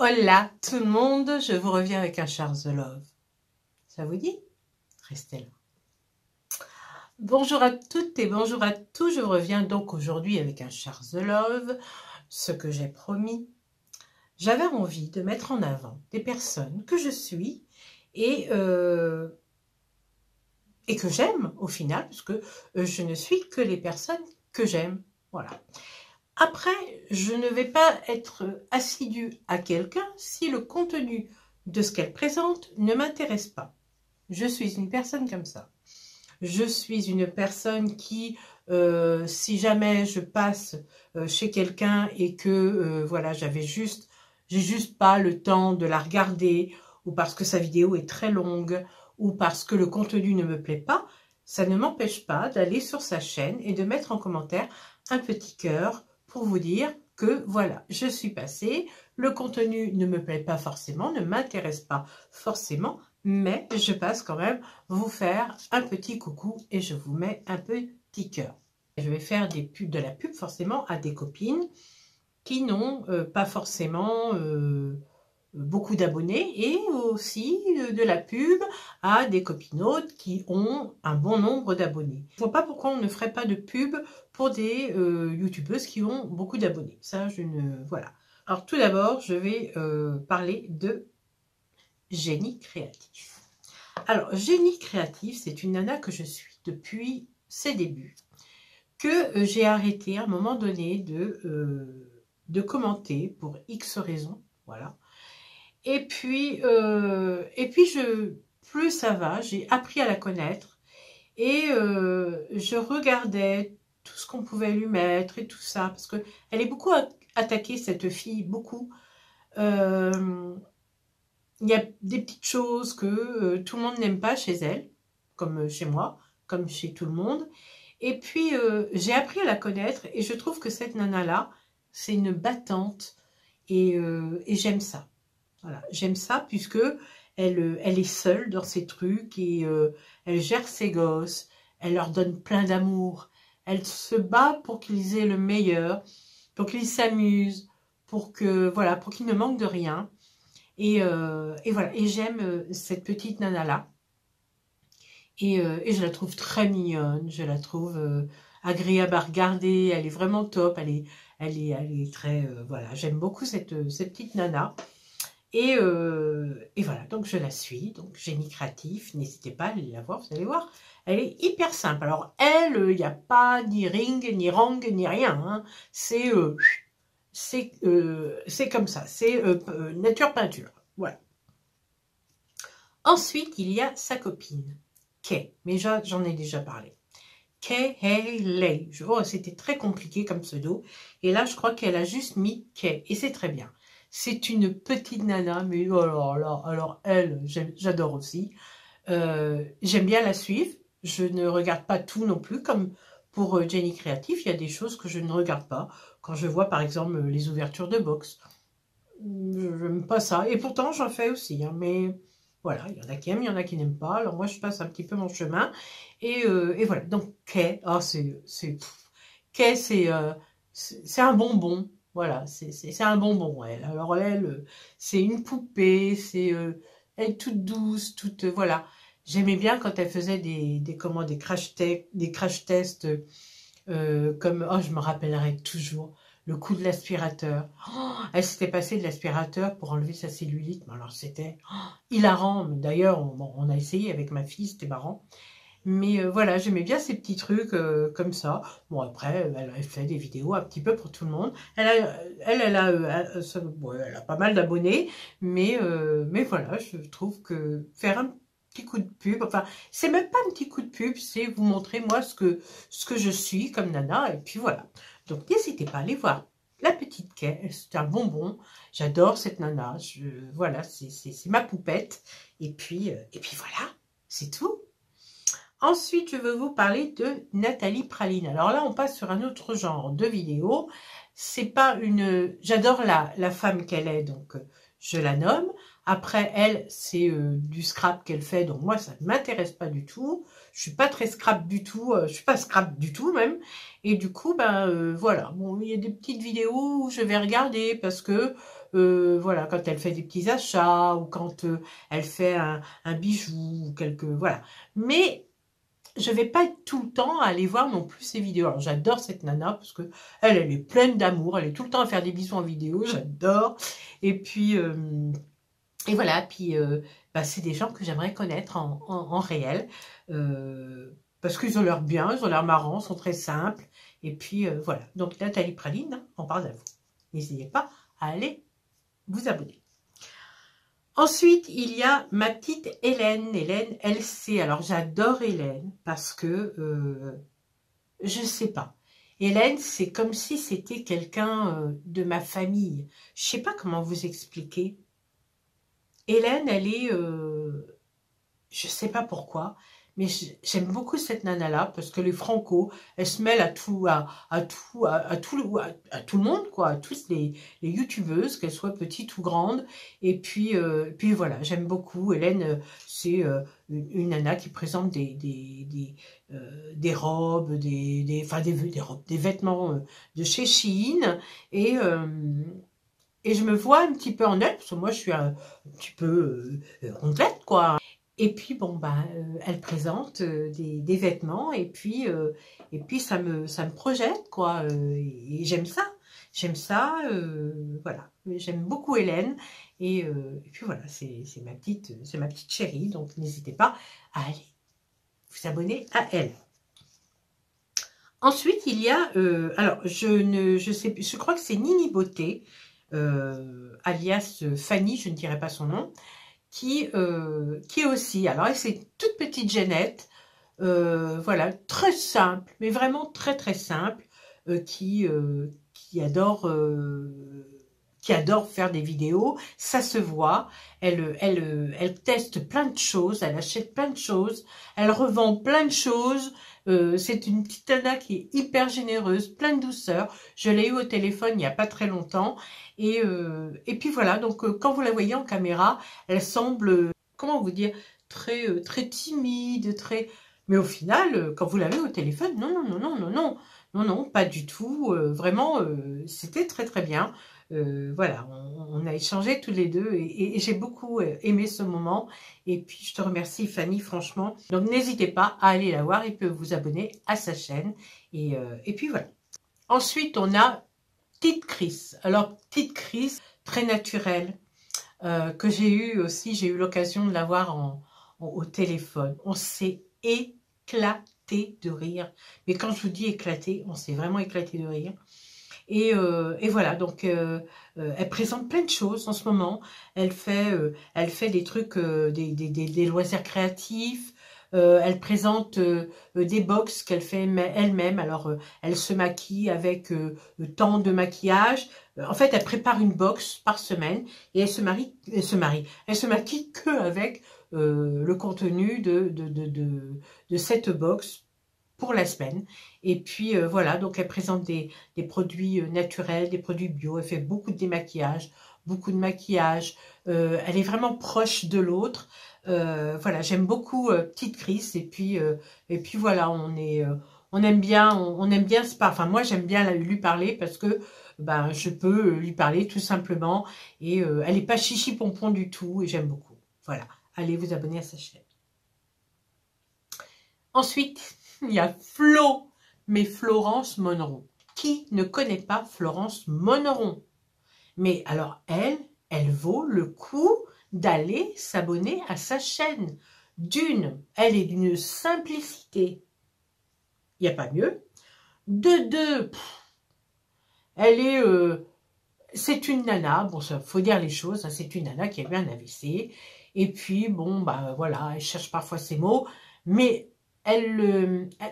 Hola tout le monde, je vous reviens avec un Charles the Love. Ça vous dit? Restez là. Bonjour à toutes et bonjour à tous, je vous reviens donc aujourd'hui avec un Charles the Love, ce que j'ai promis. J'avais envie de mettre en avant des personnes que je suis et que j'aime au final, parce que je ne suis que les personnes que j'aime. Voilà. Après, je ne vais pas être assidue à quelqu'un si le contenu de ce qu'elle présente ne m'intéresse pas. Je suis une personne comme ça. Je suis une personne qui, si jamais je passe chez quelqu'un et que voilà, j'ai juste pas le temps de la regarder, ou parce que sa vidéo est très longue, ou parce que le contenu ne me plaît pas, ça ne m'empêche pas d'aller sur sa chaîne et de mettre en commentaire un petit cœur pour vous dire que voilà, je suis passée, le contenu ne me plaît pas forcément, ne m'intéresse pas forcément, mais je passe quand même vous faire un petit coucou et je vous mets un petit cœur. Je vais faire de la pub forcément à des copines qui n'ont pas forcément beaucoup d'abonnés, et aussi de la pub à des copinotes qui ont un bon nombre d'abonnés. Je ne vois pas pourquoi on ne ferait pas de pub pour des youtubeuses qui ont beaucoup d'abonnés. Ça, voilà. Alors tout d'abord, je vais parler de Génie Créatif. Alors, Génie Créatif, c'est une nana que je suis depuis ses débuts, que j'ai arrêté à un moment donné de commenter pour X raisons, voilà. Et puis plus ça va, j'ai appris à la connaître et je regardais tout ce qu'on pouvait lui mettre et tout ça, parce que elle est beaucoup attaquée, cette fille, beaucoup. Il y a des petites choses que tout le monde n'aime pas chez elle, comme chez moi, comme chez tout le monde. Et puis, j'ai appris à la connaître et je trouve que cette nana-là, c'est une battante et j'aime ça. Voilà, j'aime ça puisque elle est seule dans ses trucs et elle gère ses gosses, elle leur donne plein d'amour. Elle se bat pour qu'ils aient le meilleur, pour qu'ils s'amusent, pour qu'ils ne manquent de rien. Et voilà, et j'aime cette petite nana-là. Et je la trouve très mignonne, je la trouve agréable à regarder, elle est vraiment top, elle est très... voilà, j'aime beaucoup cette petite nana. Et voilà, donc je la suis, donc Génie Créatif, n'hésitez pas à aller la voir, vous allez voir, elle est hyper simple. Alors elle, il n'y a pas ni ring, ni rang, ni rien, hein. C'est comme ça, c'est nature peinture, voilà. Ensuite, il y a sa copine, Kay, mais j'en ai déjà parlé. Kay Hayley. Oh, c'était très compliqué comme pseudo. Et là, je crois qu'elle a juste mis Kay. Et c'est très bien. C'est une petite nana, mais oh là là, alors elle, j'adore aussi. J'aime bien la suivre. Je ne regarde pas tout non plus, comme pour Jenny Créatif. Il y a des choses que je ne regarde pas. Quand je vois, par exemple, les ouvertures de box. Je n'aime pas ça. Et pourtant, j'en fais aussi. Hein, mais voilà, il y en a qui aiment, il y en a qui n'aiment pas. Alors moi, je passe un petit peu mon chemin. Et voilà. Donc, Kay, oh, Kay, c'est un bonbon. Voilà, c'est un bonbon, elle. Alors, elle, c'est une poupée. Elle est toute douce, toute... voilà. J'aimais bien quand elle faisait des crash tests comme... Oh, je me rappellerai toujours le coup de l'aspirateur. Oh, elle s'était passée de l'aspirateur pour enlever sa cellulite. Alors, c'était hilarant. D'ailleurs, on a essayé avec ma fille, c'était marrant. Mais voilà, j'aimais bien ces petits trucs comme ça. Bon, après, elle fait des vidéos un petit peu pour tout le monde. Elle a pas mal d'abonnés. Mais voilà, je trouve que faire un petit coup de pub, enfin, c'est même pas un petit coup de pub, c'est vous montrer moi ce que je suis comme nana. Et puis voilà. Donc, n'hésitez pas à aller voir la petite Kay. C'est un bonbon. J'adore cette nana. Voilà, c'est ma poupette. Et puis voilà, c'est tout. Ensuite, je veux vous parler de Nathalie Praline. Alors là, on passe sur un autre genre de vidéo. C'est pas une... J'adore la femme qu'elle est, donc je la nomme. Après, elle, c'est du scrap qu'elle fait, donc moi, ça ne m'intéresse pas du tout. Je suis pas très scrap du tout, je suis pas scrap du tout même. Et du coup, ben voilà. Bon, il y a des petites vidéos où je vais regarder parce que voilà, quand elle fait des petits achats ou quand elle fait un bijou ou quelque, voilà. Mais je vais pas être tout le temps à aller voir non plus ses vidéos. Alors j'adore cette nana parce que elle est pleine d'amour, elle est tout le temps à faire des bisous en vidéo, j'adore. Et puis et voilà, puis bah, c'est des gens que j'aimerais connaître en réel. Parce qu'ils ont l'air bien, ils ont l'air marrants, sont très simples. Et puis voilà. Donc Nathalie Praline, hein, on parle à vous. N'hésitez pas à aller vous abonner. Ensuite, il y a ma petite Hélène, Hélène LC. Alors j'adore Hélène parce que je sais pas. Hélène, c'est comme si c'était quelqu'un de ma famille. Je sais pas comment vous expliquer. Hélène, elle est, je sais pas pourquoi, mais j'aime beaucoup cette nana-là parce que les franco, elle se mêle à tout, à tout le monde, quoi, à tous les youtubeuses, qu'elles soient petites ou grandes. Et puis voilà, j'aime beaucoup. Hélène, c'est une nana qui présente des robes, enfin des robes, des vêtements de chez Shein. Et je me vois un petit peu en elle, parce que moi je suis un petit peu rondelette, quoi. Et puis bon, bah, elle présente des vêtements, et puis ça me projette, quoi. Et j'aime ça. J'aime ça, voilà. J'aime beaucoup Hélène. Et puis voilà, c'est ma petite chérie, donc n'hésitez pas à aller vous abonner à elle. Ensuite, il y a, alors je crois que c'est Nini Beauté, alias Fanny, je ne dirai pas son nom, qui est aussi, alors elle c'est toute petite Jeannette, voilà, très simple, mais vraiment très très simple, qui adore faire des vidéos, ça se voit, elle teste plein de choses, elle achète plein de choses, elle revend plein de choses, c'est une petite nana qui est hyper généreuse, plein de douceur, je l'ai eu au téléphone il n'y a pas très longtemps, et puis voilà, donc quand vous la voyez en caméra, elle semble, comment vous dire, très timide, très... Mais au final, quand vous l'avez au téléphone, non, non, non, non, non, non, non, non, pas du tout, vraiment, c'était très très bien. Voilà, on a échangé tous les deux et j'ai beaucoup aimé ce moment. Et puis, je te remercie, Fanny, franchement. Donc, n'hésitez pas à aller la voir et puis vous abonner à sa chaîne. Et puis, voilà. Ensuite, on a Petite Chris. Alors, Petite Chris, très naturelle, que j'ai eu aussi, j'ai eu l'occasion de la voir au téléphone. On s'est éclaté de rire. Mais quand je vous dis éclaté, on s'est vraiment éclaté de rire. Et voilà, donc elle présente plein de choses en ce moment. Elle fait des trucs, des loisirs créatifs. Elle présente des box qu'elle fait elle-même. Alors, elle se maquille avec tant de maquillage. En fait, elle prépare une box par semaine et elle se maquille que avec le contenu de cette box pour la semaine. Et puis voilà, donc elle présente des produits naturels, des produits bio, elle fait beaucoup de démaquillage, beaucoup de maquillage, elle est vraiment proche de l'autre. Voilà, j'aime beaucoup Petite Chris, et puis voilà, on aime bien, on aime bien, enfin moi j'aime bien lui parler parce que ben, je peux lui parler tout simplement, et elle n'est pas chichi pompon du tout, et j'aime beaucoup. Voilà, allez vous abonner à sa chaîne. Ensuite, il y a Flo, mais Florence Monneron. Qui ne connaît pas Florence Monneron? Mais alors, elle vaut le coup d'aller s'abonner à sa chaîne. D'une, elle est d'une simplicité. Il n'y a pas mieux. De deux, elle est... c'est une nana, bon, ça faut dire les choses, hein, c'est une nana qui a eu un AVC. Et puis, bon, bah voilà, elle cherche parfois ses mots, mais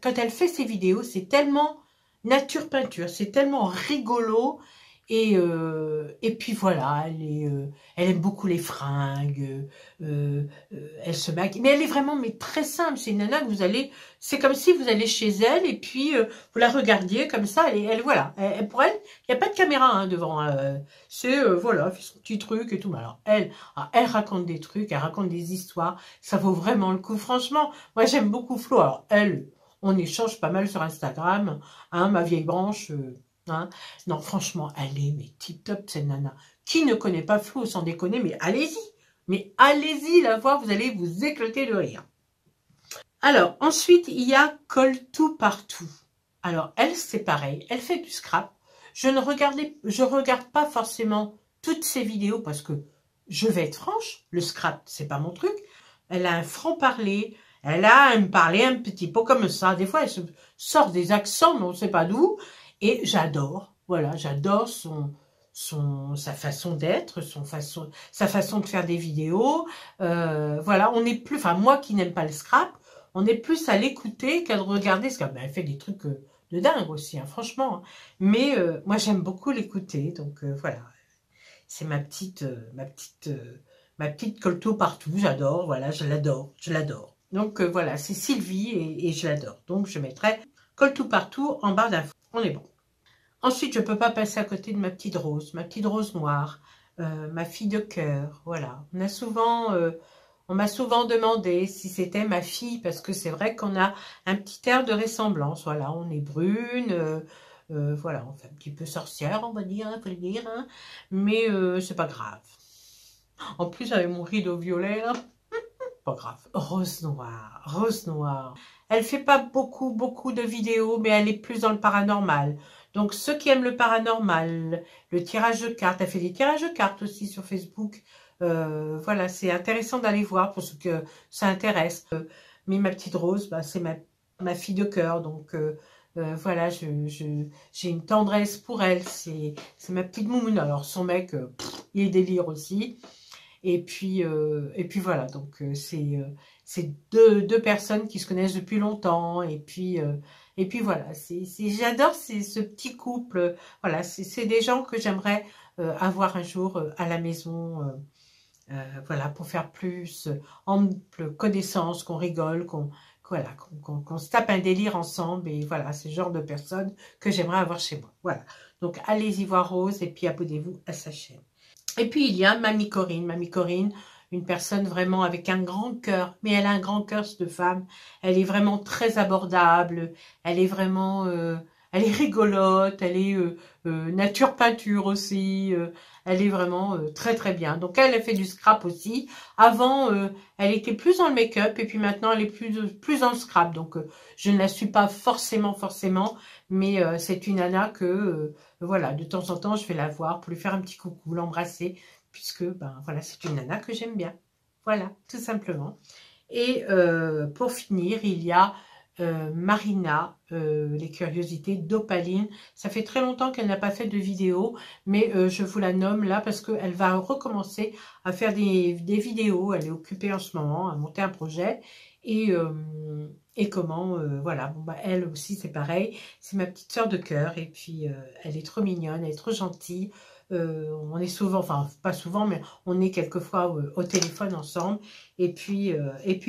quand elle fait ses vidéos, c'est tellement nature peinture, c'est tellement rigolo, et puis voilà, elle aime beaucoup les fringues, elle se maquille, mais elle est vraiment très simple, c'est une nana que vous allez, c'est comme si vous allez chez elle, et puis vous la regardiez comme ça, voilà, pour elle, il n'y a pas de caméra hein, devant, c'est, voilà, elle fait son petit truc et tout, mais alors elle raconte des trucs, elle raconte des histoires, ça vaut vraiment le coup, franchement, moi j'aime beaucoup Flo, alors on échange pas mal sur Instagram, hein, ma vieille branche, hein. Non, franchement, elle est mais tip top, cette nana. Qui ne connaît pas Flou, sans déconner, mais allez-y. Mais allez-y la voir, vous allez vous éclater de rire. Alors, ensuite, il y a Colle tout partout. Alors, elle, c'est pareil, elle fait du scrap. Je regarde pas forcément toutes ses vidéos parce que, je vais être franche, le scrap, c'est pas mon truc. Elle a un franc-parler, elle a un parler un petit peu comme ça. Des fois, elle se sort des accents, mais on ne sait pas d'où. Et j'adore, voilà, j'adore sa façon d'être, sa façon de faire des vidéos. Voilà, on est plus, enfin moi qui n'aime pas le scrap, on est plus à l'écouter qu'à le regarder. Parce qu'elle fait des trucs de dingue aussi, hein, franchement. Mais moi j'aime beaucoup l'écouter, donc voilà. C'est ma petite colto partout. J'adore, voilà, je l'adore. Donc voilà, c'est Sylvie et je l'adore. Donc je mettrai colto partout en barre d'infos. On est bon. Ensuite, je ne peux pas passer à côté de ma petite rose noire, ma fille de cœur, voilà. On m'a souvent demandé si c'était ma fille, parce que c'est vrai qu'on a un petit air de ressemblance, voilà. On est brune, voilà, on fait un petit peu sorcière, on va dire, faut le dire, hein, mais c'est pas grave. En plus, avec mon rideau violet, là, pas grave. Rose noire. Elle fait pas beaucoup de vidéos, mais elle est plus dans le paranormal. Donc, ceux qui aiment le paranormal, le tirage de cartes, elle fait des tirages de cartes aussi sur Facebook. Voilà, c'est intéressant d'aller voir pour ceux que ça intéresse. Mais ma petite Rose, bah, c'est ma fille de cœur. Donc, voilà, j'ai une tendresse pour elle. C'est ma petite moumoune. Alors, son mec, il est délire aussi. Et puis voilà, donc c'est deux personnes qui se connaissent depuis longtemps. Et puis voilà, j'adore ce petit couple. Voilà, c'est des gens que j'aimerais avoir un jour à la maison. Voilà, pour faire plus ample connaissance, qu'on rigole, voilà, qu'on se tape un délire ensemble. Et voilà, c'est le genre de personnes que j'aimerais avoir chez moi. Voilà, donc allez-y voir Rose et puis abonnez-vous à sa chaîne. Et puis, il y a Mamie Corinne. Mamie Corinne, une personne vraiment avec un grand cœur. Mais elle a un grand cœur, cette femme. Elle est vraiment très abordable. Elle est vraiment... elle est rigolote. Elle est nature peinture aussi. Elle est vraiment très très bien. Donc, elle fait du scrap aussi. Avant, elle était plus dans le make-up. Et puis maintenant, elle est plus dans le scrap. Donc, je ne la suis pas forcément. Mais c'est une nana que... voilà, de temps en temps, je vais la voir pour lui faire un petit coucou, l'embrasser, puisque, ben voilà, c'est une nana que j'aime bien. Voilà, tout simplement. Et pour finir, il y a Marina, les curiosités d'Opaline. Ça fait très longtemps qu'elle n'a pas fait de vidéo, mais je vous la nomme là parce qu'elle va recommencer à faire des vidéos. Elle est occupée en ce moment à monter un projet. Et comment, voilà, bon, bah, elle aussi c'est pareil, c'est ma petite sœur de cœur, et puis elle est trop mignonne, elle est trop gentille, on est souvent, enfin pas souvent, mais on est quelquefois au téléphone ensemble, et puis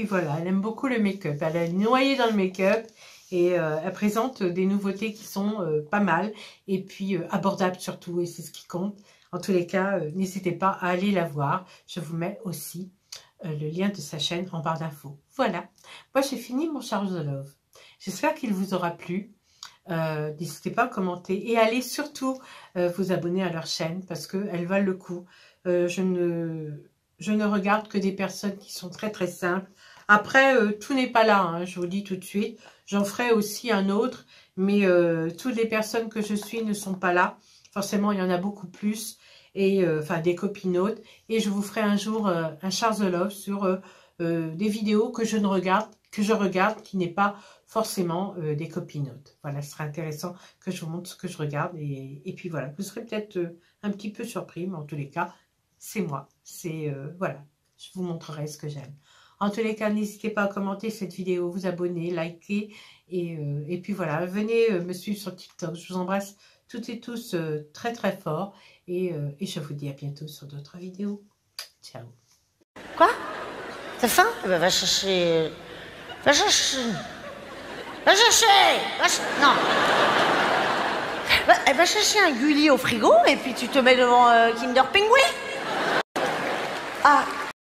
voilà, elle aime beaucoup le make-up, elle est noyée dans le make-up, et elle présente des nouveautés qui sont pas mal, et puis abordables surtout, et c'est ce qui compte. En tous les cas, n'hésitez pas à aller la voir, je vous mets aussi le lien de sa chaîne en barre d'infos. Voilà, moi j'ai fini mon Charge de Love. J'espère qu'il vous aura plu. N'hésitez pas à commenter et allez surtout vous abonner à leur chaîne parce qu'elles valent le coup. Je ne regarde que des personnes qui sont très très simples. Après, tout n'est pas là, hein, je vous le dis tout de suite. J'en ferai aussi un autre, mais toutes les personnes que je suis ne sont pas là. Forcément, il y en a beaucoup plus. Et enfin des copinotes, et je vous ferai un jour un Charge de Love sur des vidéos que je regarde, qui n'est pas forcément des copinotes. Voilà, ce sera intéressant que je vous montre ce que je regarde, et puis voilà, vous serez peut-être un petit peu surpris, mais en tous les cas, c'est moi, voilà, je vous montrerai ce que j'aime. En tous les cas, n'hésitez pas à commenter cette vidéo, vous abonner, liker, et puis voilà, venez me suivre sur TikTok, je vous embrasse toutes et tous très très fort, et je vous dis à bientôt sur d'autres vidéos. Ciao. Quoi? T'as faim? Eh ben, va chercher... Va chercher... Non. Va chercher un Gulli au frigo et puis tu te mets devant Kinder Penguin. Ah.